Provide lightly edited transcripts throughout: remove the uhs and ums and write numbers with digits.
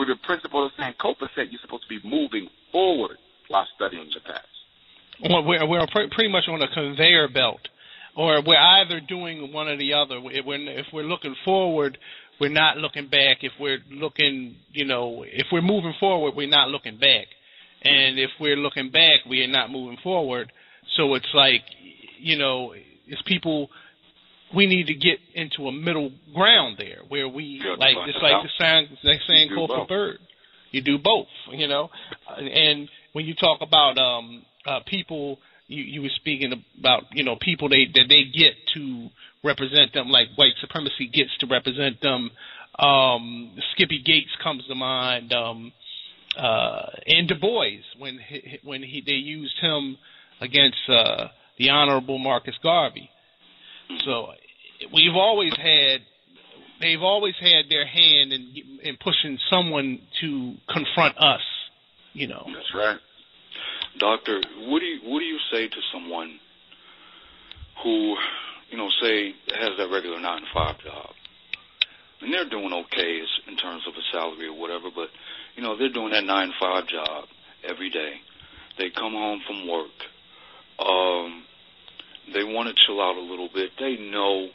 with the principle of saying copacetic, you're supposed to be moving forward while studying the past. Well, we're pretty much on a conveyor belt, or we're either doing one or the other. If we're looking forward, we're not looking back. If we're looking, if we're moving forward, we're not looking back. And if we're looking back, we are not moving forward. So it's like, it's people, we need to get into a middle ground there where we, it's like the saying called for bird. You do both, And when you talk about people, you were speaking about, people that they get to represent them, like white supremacy gets to represent them. Skippy Gates comes to mind, and Du Bois when they used him against the Honorable Marcus Garvey. So they've always had their hand in pushing someone to confront us. That's right. Doctor, what do you say to someone who, say has that regular 9-to-5 job, and they're doing okay in terms of a salary or whatever, but they're doing that 9-to-5 job every day. They come home from work. They want to chill out a little bit. They know,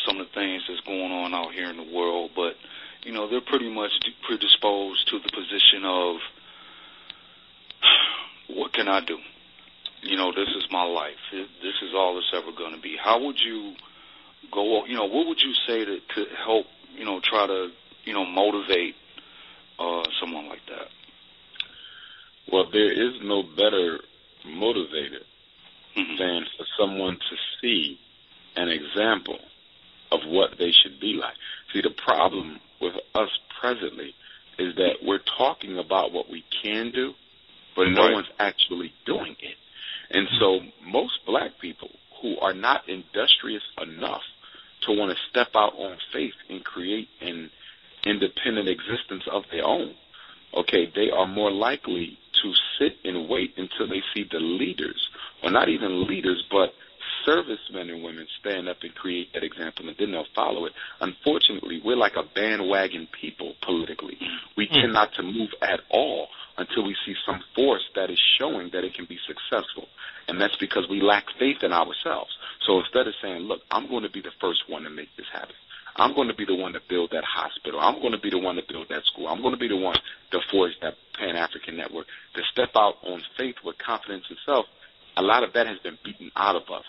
some of the things that's going on out here in the world, but they're pretty much predisposed to the position of, what can I do? This is my life. This is all it's ever going to be. How would you go, what would you say to help, try to, motivate someone like that? Well, there is no better motivator than for someone to see an example of what they should be like. See, the problem with us presently is that we're talking about what we can do, but no one's actually doing it. And so most black people who are not industrious enough to want to step out on faith and create an independent existence of their own, they are more likely to sit and wait until they see the leaders, or not even leaders, but servicemen and women stand up and create that example, and then they'll follow it. Unfortunately, we're like a bandwagon people politically. We tend not to move at all until we see some force that is showing that it can be successful, and that's because we lack faith in ourselves. So instead of saying, look, I'm going to be the first one to make this happen, I'm going to be the one to build that hospital, I'm going to be the one to build that school, I'm going to be the one to forge that Pan-African network, to step out on faith with confidence in self, a lot of that has been beaten out of us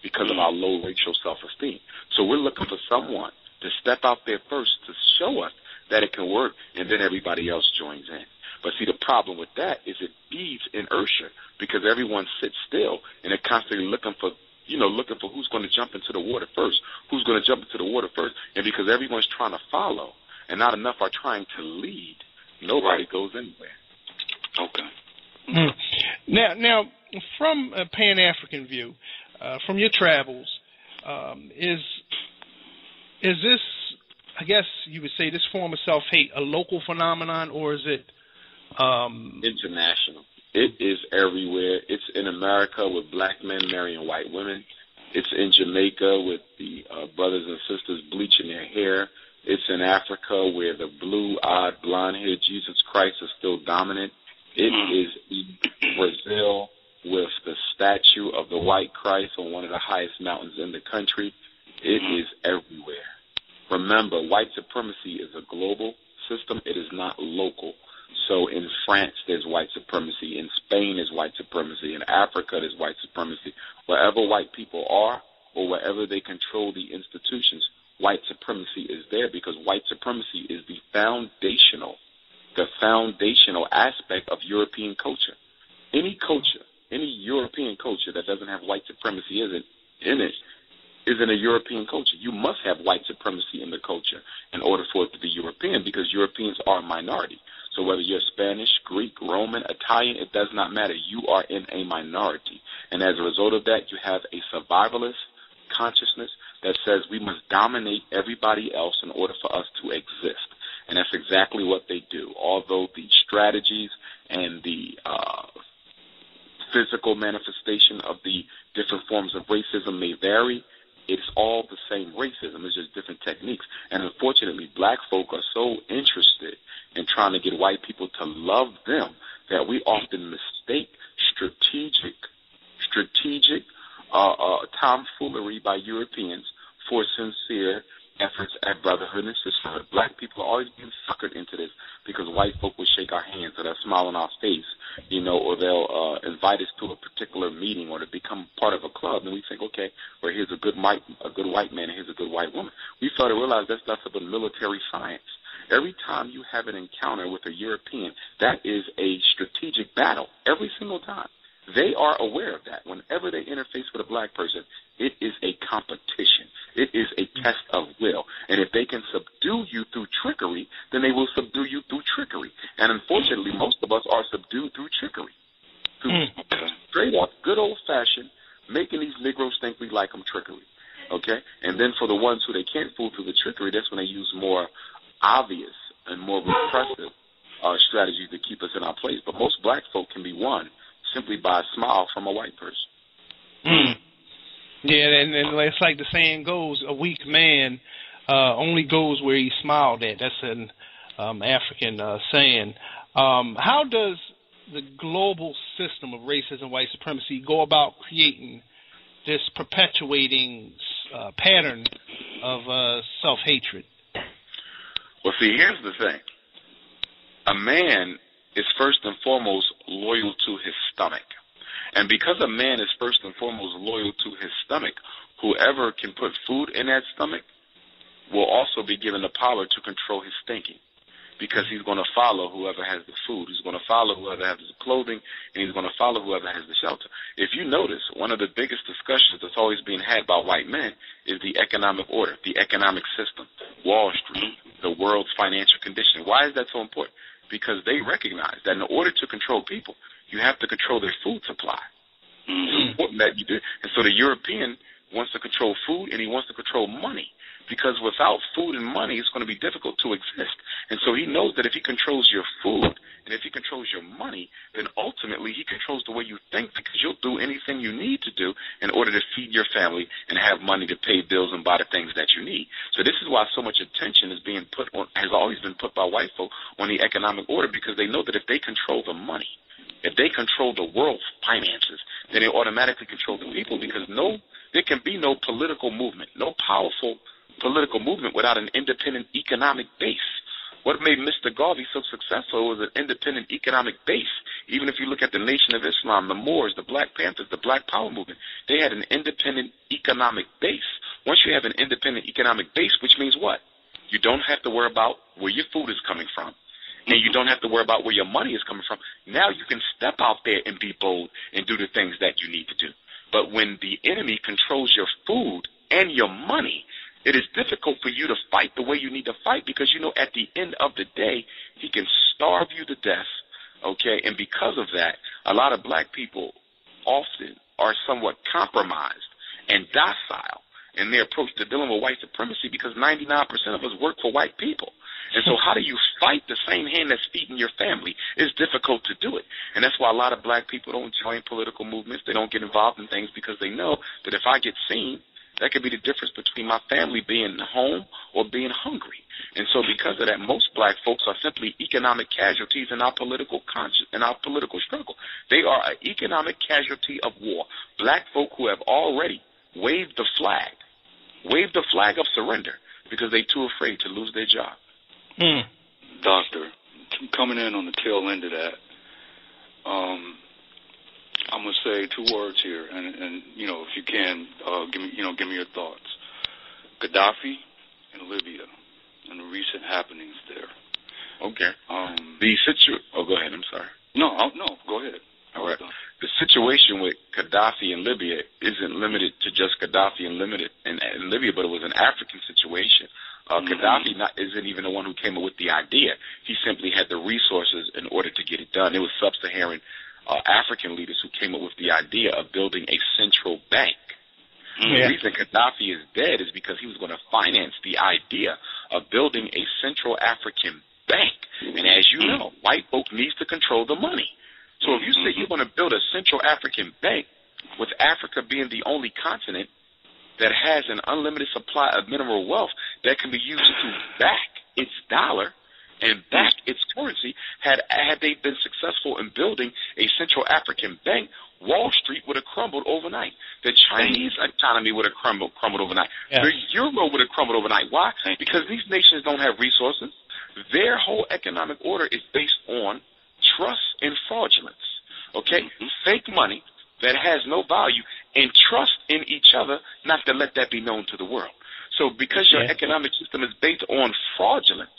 because of our low racial self-esteem. So we're looking for someone to step out there first to show us that it can work, and then everybody else joins in. But see, the problem with that is it feeds inertia because everyone sits still and they're constantly looking for who's going to jump into the water first, and because everyone's trying to follow and not enough are trying to lead, nobody goes anywhere. Okay. Now, from a Pan-African view, from your travels, is this, I guess you would say, this form of self-hate a local phenomenon, or is it international? It is everywhere. It's in America with black men marrying white women. It's in Jamaica with the brothers and sisters bleaching their hair. It's in Africa where the blue-eyed, blonde-haired Jesus Christ is still dominant. It is in Brazil with the statue of the white Christ on one of the highest mountains in the country. It is everywhere. Remember, white supremacy is a global system. It is not local. So in France, there's white supremacy. In Spain, there's white supremacy. In Africa, there's white supremacy. Wherever white people are or wherever they control the institutions, white supremacy is there because white supremacy is the foundational aspect of European culture. Any European culture that doesn't have white supremacy in it isn't a European culture. You must have white supremacy in the culture in order for it to be European because Europeans are a minority. So whether you're Spanish, Greek, Roman, Italian, it does not matter. You are in a minority. And as a result of that, you have a survivalist consciousness that says we must dominate everybody else in order for us to exist. And that's exactly what they do. Although the strategies and the physical manifestation of the different forms of racism may vary, it's all the same racism. It's just different techniques. And unfortunately, black folk are so interested in trying to get white people to love them that we often mistake strategic tomfoolery by Europeans for sincere efforts at brotherhood and sisterhood. Black people are always being suckered into this because white folk will shake our hands or they'll smile on our face, or they'll invite us to a particular meeting or to become part of a club, and we think, okay, well, here's a good white man and here's a good white woman. We fail to realize that's nothing but military science. Every time you have an encounter with a European, that is a strategic battle every single time. They are aware of that. Whenever they interface with a black person, it is a competition. It is a test of will. And if they can subdue you through trickery, then they will subdue you through trickery. And unfortunately, most of us are subdued through trickery. Through straight up, good old-fashioned, making these Negroes think we like them trickery. Okay? And then for the ones who they can't fool through the trickery, that's when they use more obvious and more repressive strategies to keep us in our place. But most black folk can be won simply by a smile from a white person. Yeah, and it's like the saying goes, a weak man only goes where he smiled at. That's an African saying. How does the global system of racism, white supremacy, go about creating this perpetuating pattern of self-hatred? Well, see, here's the thing. A man is first and foremost loyal to his stomach. And because a man is first and foremost loyal to his stomach, whoever can put food in that stomach will also be given the power to control his thinking, because he's going to follow whoever has the food. He's going to follow whoever has the clothing, and he's going to follow whoever has the shelter. If you notice, one of the biggest discussions that's always being had by white men is the economic order, the economic system, Wall Street, the world's financial condition. Why is that so important? Because they recognize that in order to control people, you have to control their food supply. It's important that you do. And so the European wants to control food, and he wants to control money, because without food and money, it's going to be difficult to exist. And so he knows that if he controls your food and if he controls your money, then ultimately he controls the way you think, because you'll do anything you need to do in order to feed your family and have money to pay bills and buy the things that you need. So this is why so much attention is being put on, has always been put by white folk on the economic order, because they know that if they control the money, if they control the world's finances, then they automatically control the people, because there can be no political movement, no powerful political movement without an independent economic base. What made Mr. Garvey so successful was an independent economic base. Even if you look at the Nation of Islam, the Moors, the Black Panthers, the Black Power movement, they had an independent economic base. Once you have an independent economic base, which means what? You don't have to worry about where your food is coming from, and you don't have to worry about where your money is coming from. Now you can step out there and be bold and do the things that you need to do. But when the enemy controls your food and your money, it is difficult for you to fight the way you need to fight, because at the end of the day, he can starve you to death, okay? And because of that, a lot of black people often are somewhat compromised and docile in their approach to dealing with white supremacy, because 99% of us work for white people. And so how do you fight the same hand that's feeding your family? It's difficult to do it. And that's why a lot of black people don't join political movements. They don't get involved in things, because they know that if I get seen, that could be the difference between my family being home or being hungry. And so because of that, most black folks are simply economic casualties in our political struggle. They are an economic casualty of war. Black folk who have already waved the flag of surrender, because they're too afraid to lose their job. Doctor, coming in on the tail end of that, I'm gonna say two words here, and if you can, give me your thoughts. Gaddafi and Libya, and the recent happenings there. Okay. Go ahead. I'm sorry. No, go ahead. All right. The situation with Gaddafi and Libya isn't limited to just Gaddafi and Libya, but it was an African situation. Gaddafi isn't even the one who came up with the idea. He simply had the resources in order to get it done. It was sub-Saharan African leaders who came up with the idea of building a central bank. The reason Gaddafi is dead is because he was going to finance the idea of building a Central African bank. And as you know, white folk needs to control the money. So if you say you're going to build a Central African bank, with Africa being the only continent that has an unlimited supply of mineral wealth that can be used to back its dollar, and back its currency. Had they been successful in building a Central African bank, Wall Street would have crumbled overnight. The Chinese economy would have crumbled overnight. Yes. The euro would have crumbled overnight. Why? Because these nations don't have resources. Their whole economic order is based on trust and fraudulence. Okay? Fake money that has no value and trust in each other, not to let that be known to the world. So because your economic system is based on fraudulence,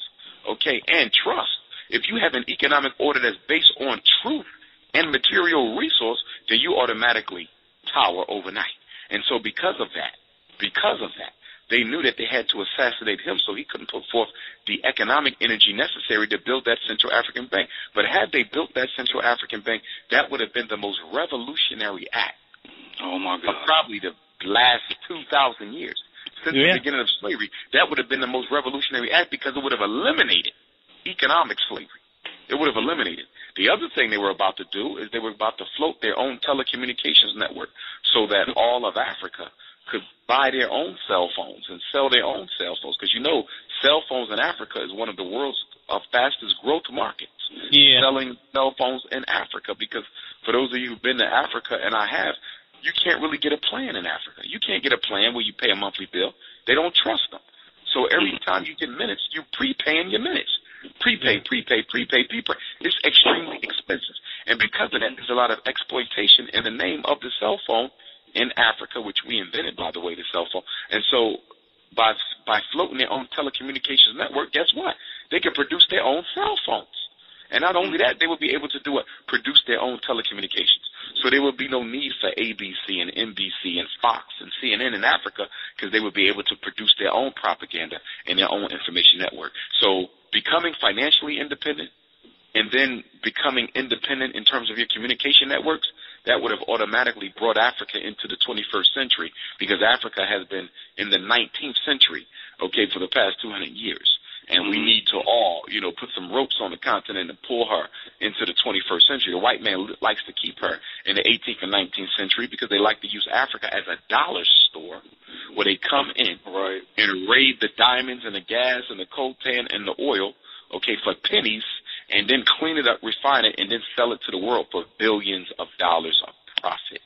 okay, and trust, if you have an economic order that's based on truth and material resource, then you automatically tower overnight. And so because of that, they knew that they had to assassinate him so he couldn't put forth the economic energy necessary to build that Central African Bank. But had they built that Central African Bank, that would have been the most revolutionary act of probably the last 2,000 years. Since the beginning of slavery, that would have been the most revolutionary act because it would have eliminated economic slavery. It would have eliminated. The other thing they were about to do is they were about to float their own telecommunications network so that all of Africa could buy their own cell phones and sell their own cell phones. Because, you know, cell phones in Africa is one of the world's fastest growth markets. Selling cell phones in Africa, because for those of you who've been to Africa, and I have, you can't really get a plan in Africa. You can't get a plan where you pay a monthly bill. They don't trust them. So every time you get minutes, you're prepaying your minutes. Prepay. It's extremely expensive. And because of that, there's a lot of exploitation in the name of the cell phone in Africa, which we invented, by the way, the cell phone. And so by floating their own telecommunications network, guess what? They can produce their own cell phones. And not only that, they will be able to produce their own telecommunications. So there will be no need for ABC and NBC and Fox and CNN in Africa, because they would be able to produce their own propaganda and their own information network. So becoming financially independent and then becoming independent in terms of your communication networks, that would have automatically brought Africa into the 21st century, because Africa has been in the 19th century, okay, for the past 200 years. And we need to all, put some ropes on the continent and pull her into the 21st century. The white man likes to keep her in the 18th and 19th century because they like to use Africa as a dollar store where they come in and raid the diamonds and the gas and the coltan and the oil, okay, for pennies, and then clean it up, refine it, and then sell it to the world for billions of dollars of profit.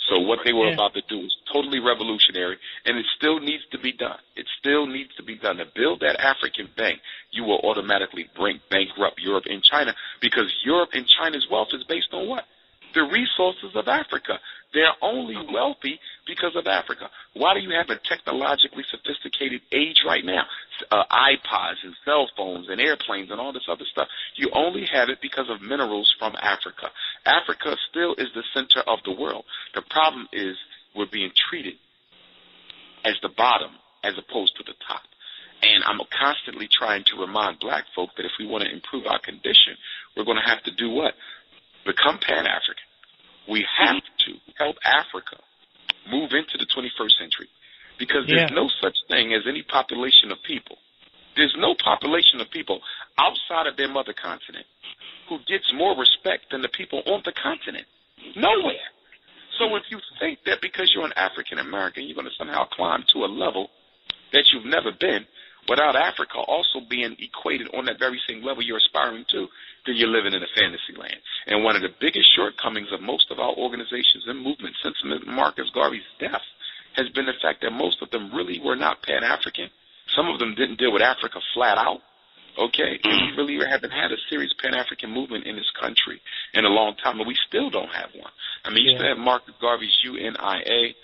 So what they were about to do is totally revolutionary, and it still needs to be done. It still needs to be done. To build that African bank, you will automatically bankrupt Europe and China, because Europe and China's wealth is based on what? The resources of Africa. They're only wealthy because of Africa. Why do you have a technologically sophisticated age right now? iPods and cell phones and airplanes and all this other stuff. You only have it because of minerals from Africa. Africa still is the center of the world. The problem is we're being treated as the bottom as opposed to the top. And I'm constantly trying to remind black folk that if we want to improve our condition, we're going to have to do what? Become Pan-African. We have to help Africa move into the 21st century, because there's no such thing as any population of people. There's no population of people outside of their mother continent who gets more respect than the people on the continent. Nowhere. So if you think that because you're an African American, you're going to somehow climb to a level that you've never been, without Africa also being equated on that very same level you're aspiring to, then you're living in a fantasy land. And one of the biggest shortcomings of most of our organizations and movements since Marcus Garvey's death has been the fact that most of them really were not Pan-African. Some of them didn't deal with Africa flat out, okay? And we really haven't had a serious Pan-African movement in this country in a long time, and we still don't have one. I mean, you used to have Marcus Garvey's UNIA,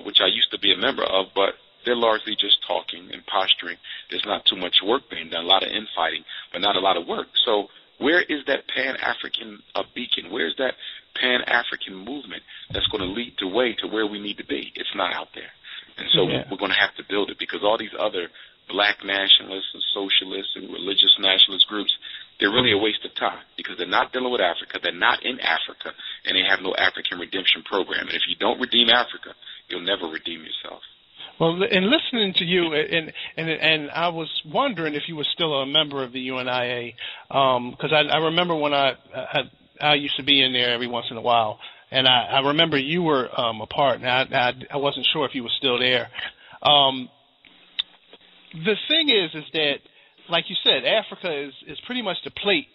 which I used to be a member of, but they're largely just talking and posturing. There's not too much work being done, a lot of infighting, but not a lot of work. So where is that Pan-African beacon? Where's that Pan-African movement that's going to lead the way to where we need to be? It's not out there. And so we're going to have to build it, because all these other black nationalists and socialists and religious nationalist groups, they're really a waste of time, because they're not dealing with Africa, they're not in Africa, and they have no African redemption program. And if you don't redeem Africa, you'll never redeem yourself. Well, in listening to you, and I was wondering if you were still a member of the UNIA, because I remember when I used to be in there every once in a while, and I remember you were a part, and I wasn't sure if you were still there. The thing is that like you said, Africa is pretty much the plate